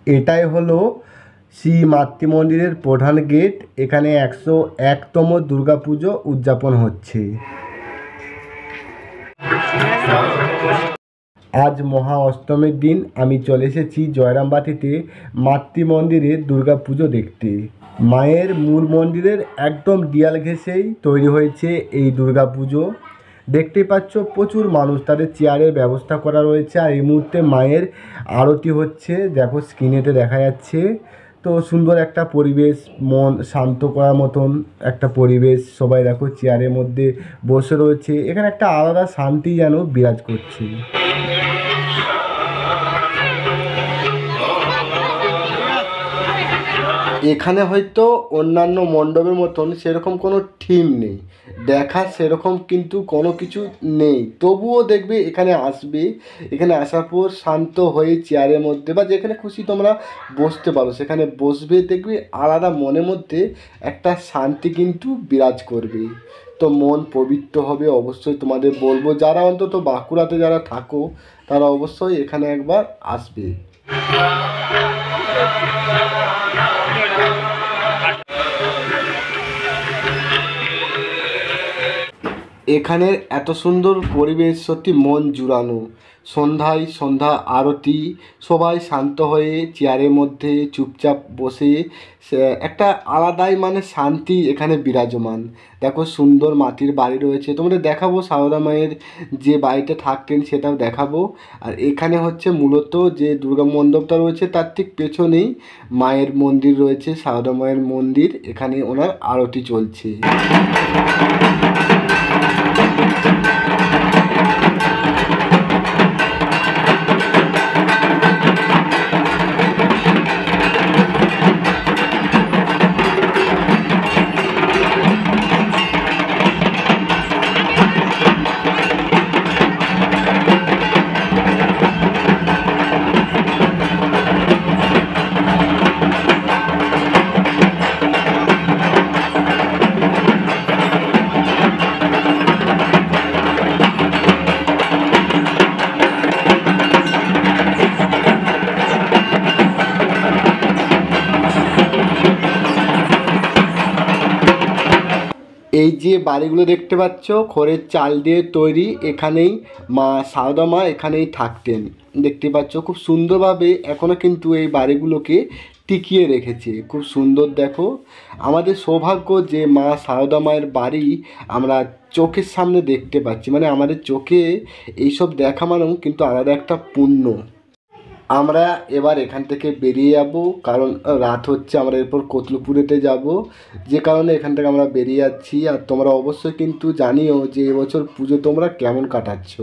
এটাই হলো শ্রী মাতৃ মন্দিরের প্রধান গেট। এখানে 101তম দুর্গাপুজো উদযাপন হচ্ছে। আজ মহা অষ্টমীর দিন আমি চলে এসেছি জয়রামবাটিতে মাতৃ মন্দিরে দুর্গাপুজো দেখতে। মায়ের মূল মন্দিরের একদম দেয়াল ঘেঁষেই তৈরি হয়েছে এই দুর্গাপুজো। দেখতেই পাচ্ছ প্রচুর মানুষ, তাদের চেয়ারের ব্যবস্থা করা রয়েছে। আর এই মুহূর্তে মায়ের আরতি হচ্ছে, দেখো স্ক্রিনেতে দেখা যাচ্ছে। তো সুন্দর একটা পরিবেশ, মন শান্ত করার মতন একটা পরিবেশ। সবাই দেখো চেয়ারের মধ্যে বসে রয়েছে, এখানে একটা আলাদা শান্তি যেন বিরাজ করছে। এখানে হয়তো অন্যান্য মণ্ডপের মতন সেরকম কোনো থিম নেই, দেখার সেরকম কিন্তু কোনো কিছু নেই, তবুও দেখবে এখানে আসবে। এখানে আসার পর শান্ত হয়ে চেয়ারের মধ্যে বা যেখানে খুশি তোমরা বসতে পারো, সেখানে বসবে, দেখবে আলাদা মনের মধ্যে একটা শান্তি কিন্তু বিরাজ করবে। তো মন পবিত্র হবে। অবশ্যই তোমাদের বলবো, যারা অন্তত বাঁকুড়াতে যারা থাকো তারা অবশ্যই এখানে একবার আসবে। এখানের এত সুন্দর পরিবেশ সত্যি মন জুড়ানো। সন্ধ্যায় সন্ধ্যা আরতি, সবাই শান্ত হয়ে চেয়ারের মধ্যে চুপচাপ বসে একটা আলাদাই মানে শান্তি এখানে বিরাজমান। দেখো সুন্দর মাটির বাড়ি রয়েছে, তোমাদের দেখাবো সারদা মায়ের যে বাড়িতে থাকতেন সেটাও দেখাবো। আর এখানে হচ্ছে মূলত যে দুর্গা মণ্ডপটা রয়েছে তার ঠিক পেছনেই মায়ের মন্দির রয়েছে, সারদা মায়ের মন্দির। এখানে ওনার আরতি চলছে। এই যে বাড়িগুলো দেখতে পাচ্ছ খড়ের চাল দিয়ে তৈরি, এখানেই মা সারদা মা এখানেই থাকতেন। দেখতে পাচ্ছ খুব সুন্দরভাবে এখনও কিন্তু এই বাড়িগুলোকে টিকিয়ে রেখেছে, খুব সুন্দর। দেখো আমাদের সৌভাগ্য যে মা সারদা মায়ের বাড়ি আমরা চোখের সামনে দেখতে পাচ্ছি, মানে আমাদের চোখে এইসব দেখা মানেও কিন্তু আলাদা একটা পুণ্য। আমরা এবার এখান থেকে বেরিয়ে যাব, কারণ রাত হচ্ছে। আমরা এরপর কতলুপুরেতে যাব, যে কারণে এখান থেকে আমরা বেরিয়ে যাচ্ছি। আর তোমরা অবশ্যই কিন্তু জানিও যে এবছর পুজো তোমরা কেমন কাটাচ্ছ।